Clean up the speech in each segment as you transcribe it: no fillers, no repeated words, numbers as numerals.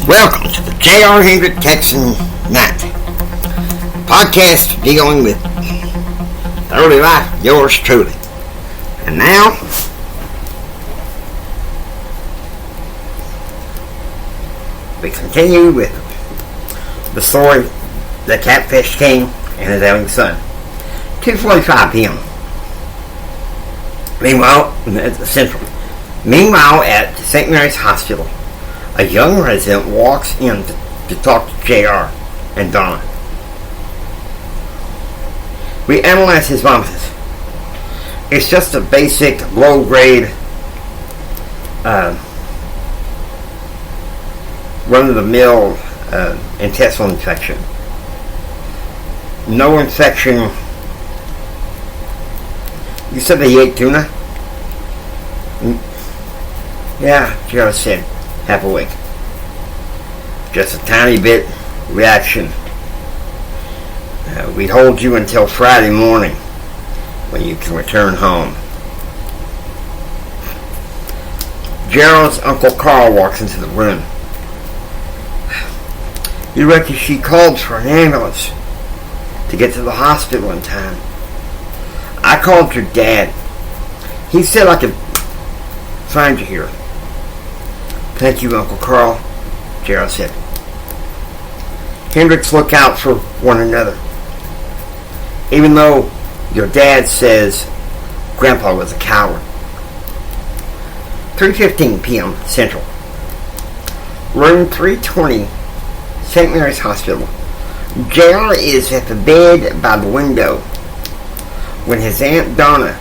Welcome to the J.R. Hendrick Texan Night podcast dealing with early life, yours truly. And now, we continue with the story, The Catfish King and His Ailing Son. 2:45 p.m. Meanwhile, at St. Mary's Hospital, a young resident walks in to talk to J.R. and Donna. We analyze his vomitus. It's just a basic, low-grade, run-of-the-mill intestinal infection. No infection. You said that he ate tuna? Yeah, J.R. said, half awake. Just a tiny bit reaction. We'd hold you until Friday morning when you can return home. Gerald's Uncle Carl walks into the room. You reckon she called for an ambulance to get to the hospital in time? I called your dad. He said I could find you here. Thank you, Uncle Carl, Gerald said. Hendricks look out for one another. Even though your dad says Grandpa was a coward. 3:15 p.m. Central. Room 320, St. Mary's Hospital. J.R. is at the bed by the window when his Aunt Donna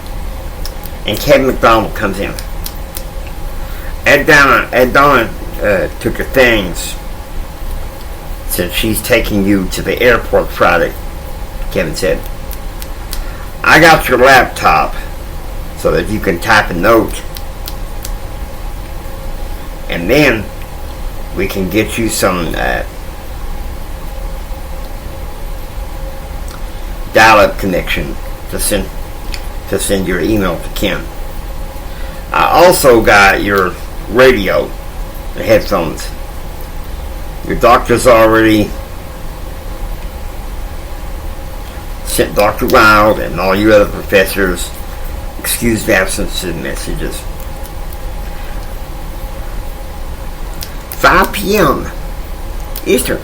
and Kevin McDonald comes in. Donna took your things since she's taking you to the airport Friday, Kevin said. I got your laptop so that you can type a note. And then we can get you some dial-up connection to send your email to Kim. I also got your radio and headphones. Your doctor's already sent Dr. Wild and all your other professors excused absence messages. 5 p.m. Eastern.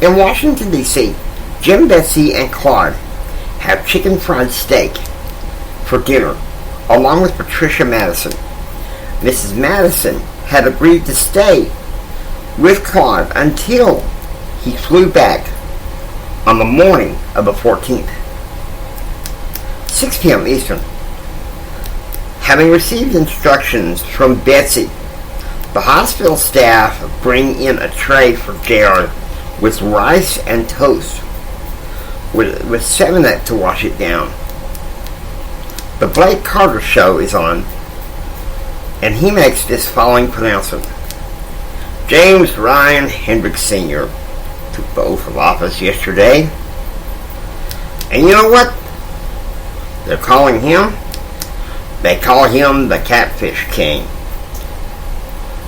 In Washington, D.C., Jim, Betsy, and Claude have chicken fried steak for dinner, along with Patricia Madison. Mrs. Madison had agreed to stay with Claude until he flew back on the morning of the 14th. 6 p.m. Eastern. Having received instructions from Betsy, the hospital staff bring in a tray for J.R. with rice and toast, with 7-Up to wash it down. The Blake Carter show is on, and he makes this following pronouncement. James Ryan Hendricks Sr. took the oath of office yesterday. And you know what they're calling him? They call him the Catfish King.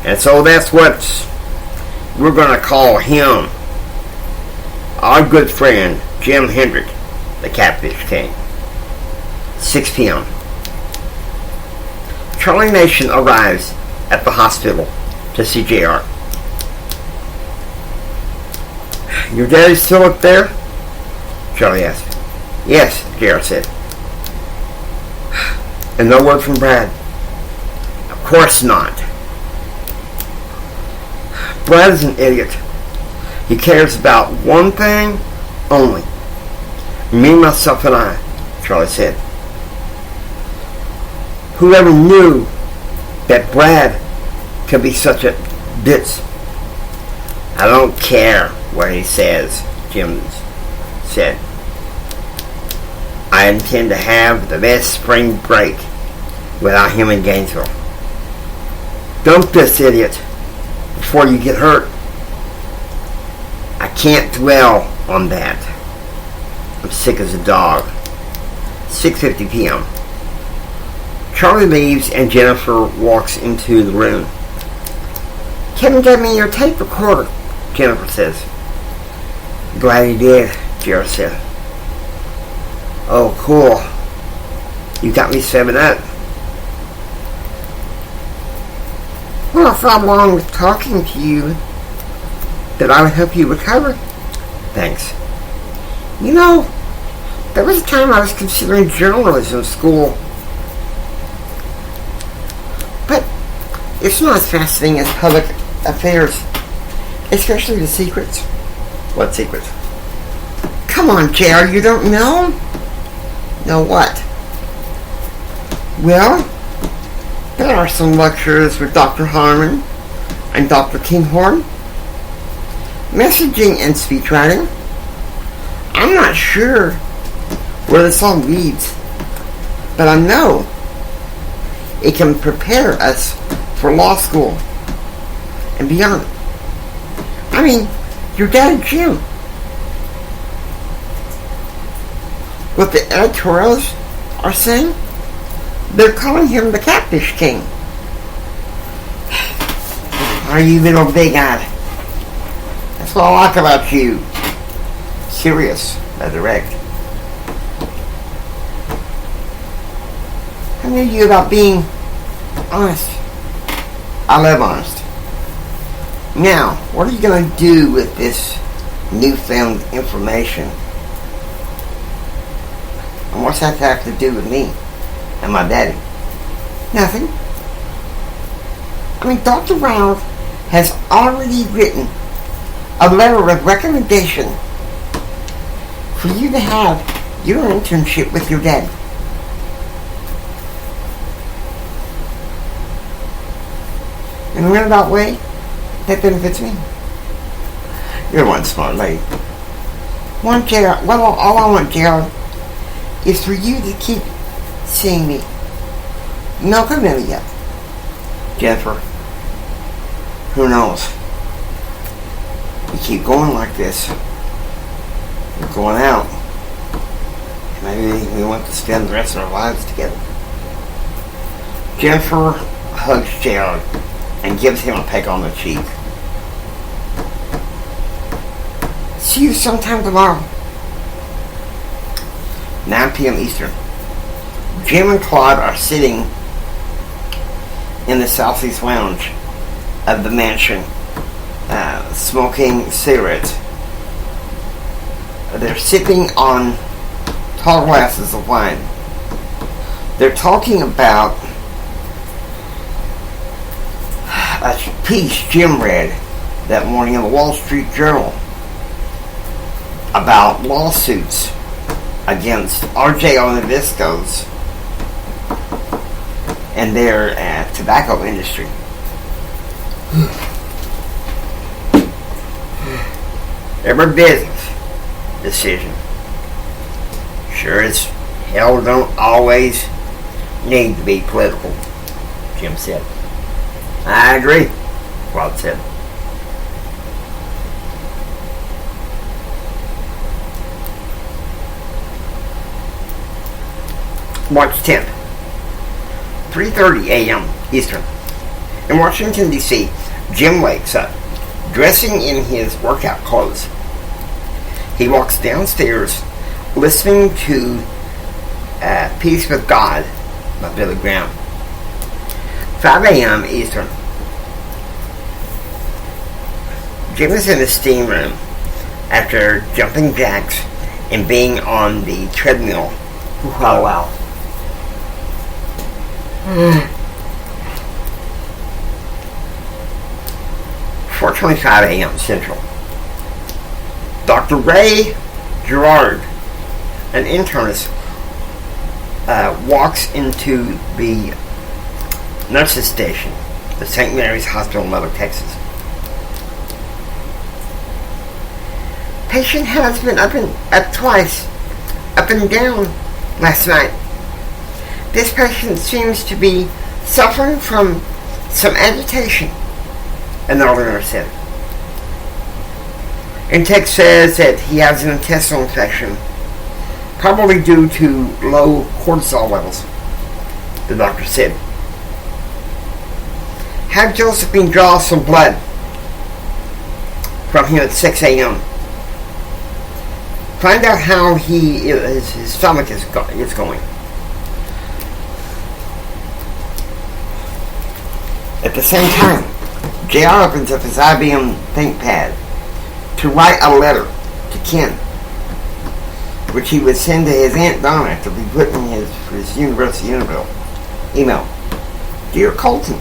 And so that's what we're going to call him. Our good friend, Jim Hendrick, the Catfish King. 6 p.m. Charlie Nation arrives at the hospital to see J.R. Your daddy's still up there? Charlie asked. Yes, J.R. said. And no word from Brad? Of course not. Brad is an idiot. He cares about one thing only. Me, myself, and I, Charlie said. Whoever knew that Brad could be such a bitch? I don't care what he says, Jim said. I intend to have the best spring break without him in Gainesville. Dump this idiot before you get hurt. I can't dwell on that. I'm sick as a dog. 6:50 p.m. Charlie leaves and Jennifer walks into the room. Kevin gave me your tape recorder, Jennifer says. Glad he did, Jared said. Oh, cool. You got me 7-up. Well, I thought along with talking to you that I would help you recover. Thanks. You know, there was a time I was considering journalism school. But it's not as fascinating as public affairs. Especially the secrets. What secrets? Come on, JR, you don't know? Know what? Well, there are some lectures with Dr. Harmon and Dr. Kinghorn. Messaging and speech writing. I'm not sure where this all leads, but I know it can prepare us for law school and beyond. I mean, your dad Jim. What the editorials are saying, they're calling him the Catfish King. Are you little big-eyed? That's what I like about you. Serious, but direct. I knew you about being honest. I love honest. Now, what are you going to do with this newfound information? And what's that have to do with me and my daddy? Nothing. I mean, Dr. Round has already written a letter of recommendation for you to have your internship with your daddy. In a roundabout way, that benefits me. You're one smart lady. All I want, Gerald, is for you to keep seeing me. No commitment yet. Jennifer, who knows? We keep going like this. We're going out. Maybe we want to spend the rest of our lives together. Jennifer hugs Gerald and gives him a peck on the cheek. See you sometime tomorrow. 9 p.m. Eastern. Jim and Claude are sitting in the southeast lounge of the mansion, smoking cigarettes. They're sipping on tall glasses of wine. They're talking about a piece Jim read that morning in the Wall Street Journal about lawsuits against RJO Nabisco's and their tobacco industry. Every business decision sure as hell don't always need to be political, Jim said. I agree, Rod said. March 10th, 3:30 a.m. Eastern. In Washington, D.C., Jim wakes up, dressing in his workout clothes. He walks downstairs, listening to Peace with God by Billy Graham. 5 a.m. Eastern. Jim is in the steam room after jumping jacks and being on the treadmill for a while. 4:25 a.m. Central. Dr. Ray Gerard, an internist, walks into the nurses station at St. Mary's Hospital in Lubbock, Texas. Patient has been up twice, up and down last night. This patient seems to be suffering from some agitation, another nurse said. Intake says that he has an intestinal infection, probably due to low cortisol levels, the doctor said. Have Josephine draw some blood. from him at 6 a.m. Find out how his stomach is going. At the same time, JR opens up his IBM ThinkPad to write a letter to Ken, which he would send to his Aunt Donna to be put in his university email. Dear Colton,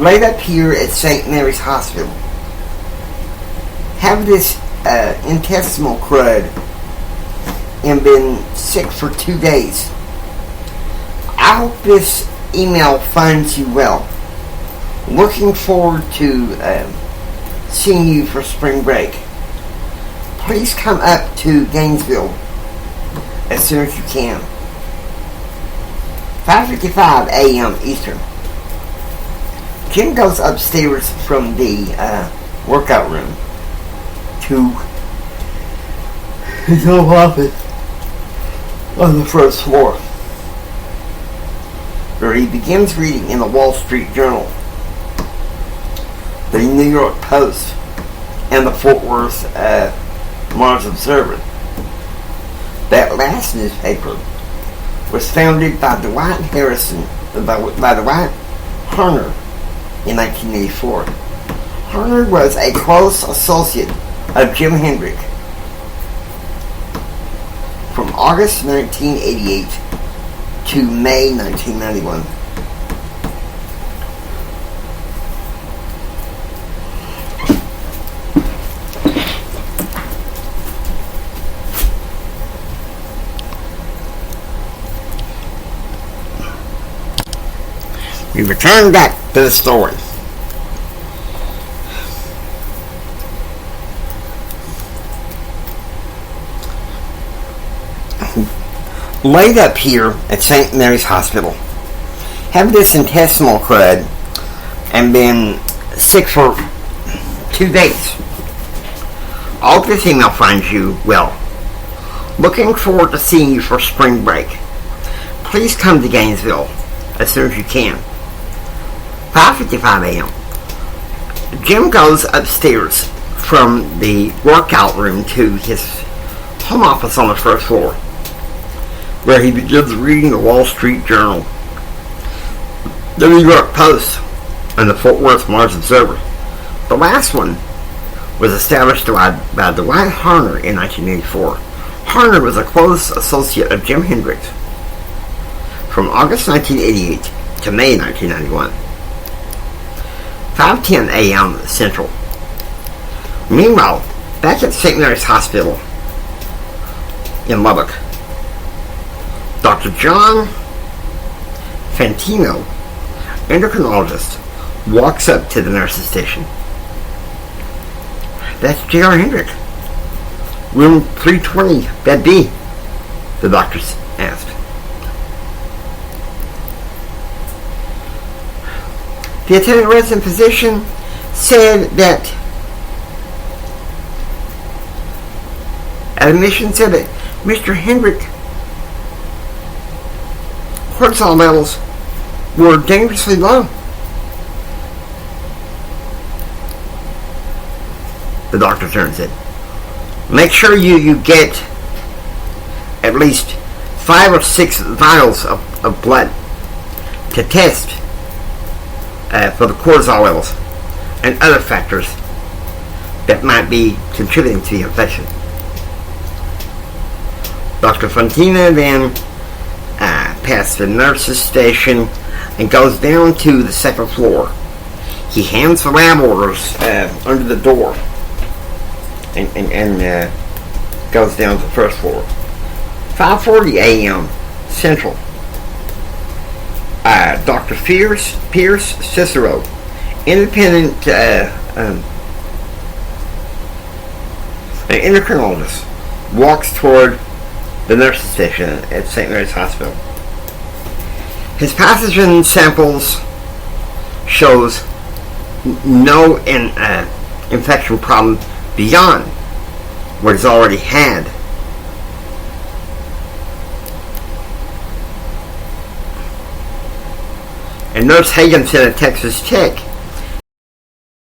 laid up here at St. Mary's Hospital. Have this intestinal crud and been sick for 2 days. I hope this email finds you well. Looking forward to seeing you for spring break. Please come up to Gainesville as soon as you can. 5:55 a.m. Eastern. Jim goes upstairs from the workout room to his home office on the first floor, where he begins reading in the Wall Street Journal, the New York Post, and the Fort Worth Mars Observer. That last newspaper was founded by Dwight Harner in 1984. Harner was a close associate of Jim Hendrick. From August 1988 to May 1991. We return back to the story. Laid up here at St. Mary's Hospital. Have this intestinal crud and been sick for 2 days. I hope this email finds you well. Looking forward to seeing you for spring break. Please come to Gainesville as soon as you can. 5:55 a.m. Jim goes upstairs from the workout room to his home office on the first floor, where he begins reading the Wall Street Journal, the New York Post, and the Fort Worth Mars Observer. The last one was established by Dwight Harner in 1984. Harner was a close associate of Jim Hendricks from August 1988 to May 1991. 5:10 a.m. Central. Meanwhile, back at St. Mary's Hospital in Lubbock, Dr. John Fantino, endocrinologist, walks up to the nurse's station. That's J.R. Hendrick. Room 320, bed B, the doctor asked. The attendant resident physician said that admission said that Mr. Hendrick cortisol levels were dangerously low. The doctor turned and said, make sure you get at least 5 or 6 vials of blood to test for the cortisol levels and other factors that might be contributing to the infection. Dr. Fontina then past the nurse's station and goes down to the second floor. He hands the lab orders under the door and goes down to the first floor. 5:40 a.m. Central. Dr. Pierce Cicero, independent endocrinologist, walks toward the nurse's station at St. Mary's Hospital. His pathogen samples shows no infection problem beyond what he's already had. And Nurse Hagen sent a Texas check